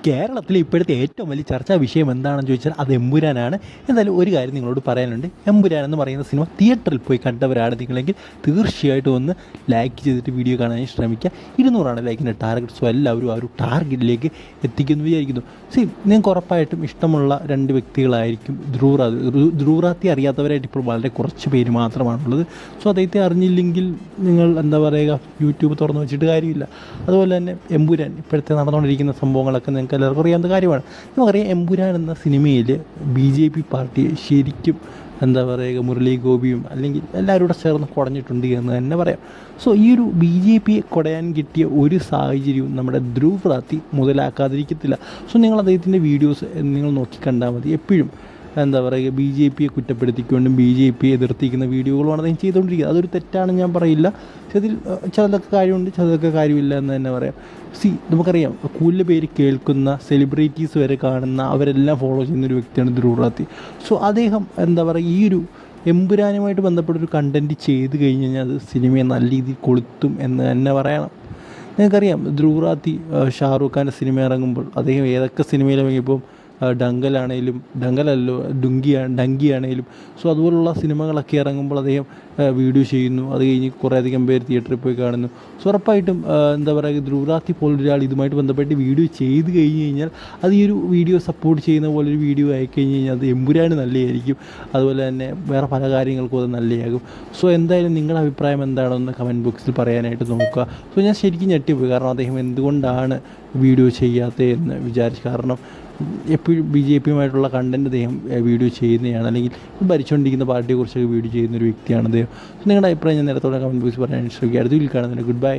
കേരളത്തിലെ ഇപ്പോഴത്തെ ഏറ്റവും വലിയ ചർച്ചാ വിഷയം എന്താണെന്ന് ചോദിച്ചാൽ അത് എമ്പുരാനാണ്. എന്തായാലും ഒരു കാര്യം നിങ്ങളോട് പറയാനുണ്ട്. എമ്പുരാൻ എന്ന് പറയുന്ന സിനിമ തിയേറ്ററിൽ പോയി കണ്ടവരാണ് നിങ്ങളെങ്കിൽ തീർച്ചയായിട്ടും ഒന്ന് ലൈക്ക് ചെയ്തിട്ട് വീഡിയോ കാണാൻ ശ്രമിക്കുക. 200 ലൈക്കിൻ്റെ ടാർഗറ്റ്. സോ എല്ലാവരും ആ ഒരു ടാർഗറ്റിലേക്ക് എത്തിക്കുമെന്ന് വിചാരിക്കുന്നു. നിങ്ങൾക്ക് ഉറപ്പായിട്ടും ഇഷ്ടമുള്ള 2 വ്യക്തികളായിരിക്കും. ധ്രുവറാത്തി അറിയാത്തവരായിട്ട് ഇപ്പോൾ വളരെ കുറച്ച് പേര് മാത്രമാണുള്ളത്. സോ അദ്ദേഹത്തെ അറിഞ്ഞില്ലെങ്കിൽ നിങ്ങൾ എന്താ പറയുക, യൂട്യൂബ് തുറന്ന് വെച്ചിട്ട് കാര്യമില്ല. അതുപോലെ തന്നെ എമ്പുരാൻ ഇപ്പോഴത്തെ നടന്നുകൊണ്ടിരിക്കുന്ന സംഭവങ്ങളൊക്കെ നിങ്ങൾക്ക് എല്ലാവർക്കും അറിയാവുന്ന കാര്യമാണ്. നമുക്കറിയാം എമ്പുരാൻ എന്ന സിനിമയിൽ BJP പാർട്ടി ശരിക്കും എന്താ പറയുക, മുരളി ഗോപിയും അല്ലെങ്കിൽ എല്ലാവരും കൂടെ ചേർന്ന് കുടഞ്ഞിട്ടുണ്ട് എന്ന് തന്നെ പറയാം. സോ ഈ ഒരു BJPയെ കുടയാൻ കിട്ടിയ ഒരു സാഹചര്യവും നമ്മുടെ ധ്രുവറാത്തി മുതലാക്കാതിരിക്കത്തില്ല. സോ നിങ്ങൾ അദ്ദേഹത്തിൻ്റെ വീഡിയോസ് നിങ്ങൾ നോക്കി കണ്ടാൽ മതി. എപ്പോഴും എന്താ പറയുക, BJPയെ കുറ്റപ്പെടുത്തിക്കൊണ്ടും BJPയെ എതിർത്തിക്കുന്ന വീഡിയോകളുമാണ് അദ്ദേഹം ചെയ്തുകൊണ്ടിരിക്കുന്നത്. അതൊരു തെറ്റാണെന്ന് ഞാൻ പറയില്ല. ചിലതൊക്കെ കാര്യമുണ്ട്, ചിലതൊക്കെ കാര്യമില്ല എന്ന് തന്നെ പറയാം. നമുക്കറിയാം കൂടുതൽ പേര് കേൾക്കുന്ന സെലിബ്രിറ്റീസ് വരെ കാണുന്ന അവരെല്ലാം ഫോളോ ചെയ്യുന്നൊരു വ്യക്തിയാണ് ധ്രുവറാത്തി. സോ അദ്ദേഹം എന്താ പറയുക, ഈ ഒരു എമ്പുരാനുമായിട്ട് ബന്ധപ്പെട്ടൊരു കണ്ടൻറ്റ് ചെയ്ത് കഴിഞ്ഞ് കഴിഞ്ഞാൽ അത് സിനിമയെ നല്ല രീതിയിൽ കൊളുത്തും എന്ന് തന്നെ പറയണം. നിങ്ങൾക്കറിയാം ധ്രുവറാത്തി ഷാറൂഖ് ഖാൻ്റെ സിനിമ ഇറങ്ങുമ്പോൾ അദ്ദേഹം ഏതൊക്കെ സിനിമയിൽ ഇറങ്ങിയപ്പോൾ ഡങ്കിയാണേലും സോ അതുപോലുള്ള സിനിമകളൊക്കെ ഇറങ്ങുമ്പോൾ അദ്ദേഹം വീഡിയോ ചെയ്യുന്നു. അത് കഴിഞ്ഞ് കുറേയധികം പേര് തിയേറ്ററിൽ പോയി കാണുന്നു. സോ ഉറപ്പായിട്ടും എന്താ പറയുക, ധ്രുവറാത്തി പോലൊരാൾ ഇതുമായിട്ട് ബന്ധപ്പെട്ട് വീഡിയോ ചെയ്ത് കഴിഞ്ഞ് കഴിഞ്ഞാൽ അത് ഈ ഒരു വീഡിയോ സപ്പോർട്ട് ചെയ്യുന്ന പോലൊരു വീഡിയോ ആയിക്കഴിഞ്ഞ് കഴിഞ്ഞാൽ അത് എമ്പുരാന് നല്ലതായിരിക്കും. അതുപോലെ തന്നെ വേറെ പല കാര്യങ്ങൾക്കും അത് നല്ലതാകും. സോ എന്തായാലും നിങ്ങളുടെ അഭിപ്രായം എന്താണെന്ന് കമൻറ്റ് ബോക്സിൽ പറയാനായിട്ട് നോക്കുക. സോ ഞാൻ ശരിക്കും ഞെട്ടിപ്പോയി. കാരണം അദ്ദേഹം എന്തുകൊണ്ടാണ് വീഡിയോ ചെയ്യാത്തതെന്ന് വിചാരിച്ചു. കാരണം എപ്പോഴും BJPയുമായിട്ടുള്ള കണ്ടൻറ്റ് അദ്ദേഹം വീഡിയോ ചെയ്യുന്നതാണ്, അല്ലെങ്കിൽ ഭരിച്ചുകൊണ്ടിരിക്കുന്ന പാർട്ടിയെക്കുറിച്ചൊക്കെ വീഡിയോ ചെയ്യുന്നൊരു വ്യക്തിയാണ് അദ്ദേഹം. നിങ്ങളുടെ അഭിപ്രായം ഞാൻ നേരത്തോടെ കമൻറ്റ് ബോക്സിൽ പറയാൻ ശ്രമിക്കുക. അടുത്ത വീട്ടിൽ കാണുന്നതിന് ഗുഡ് ബൈ.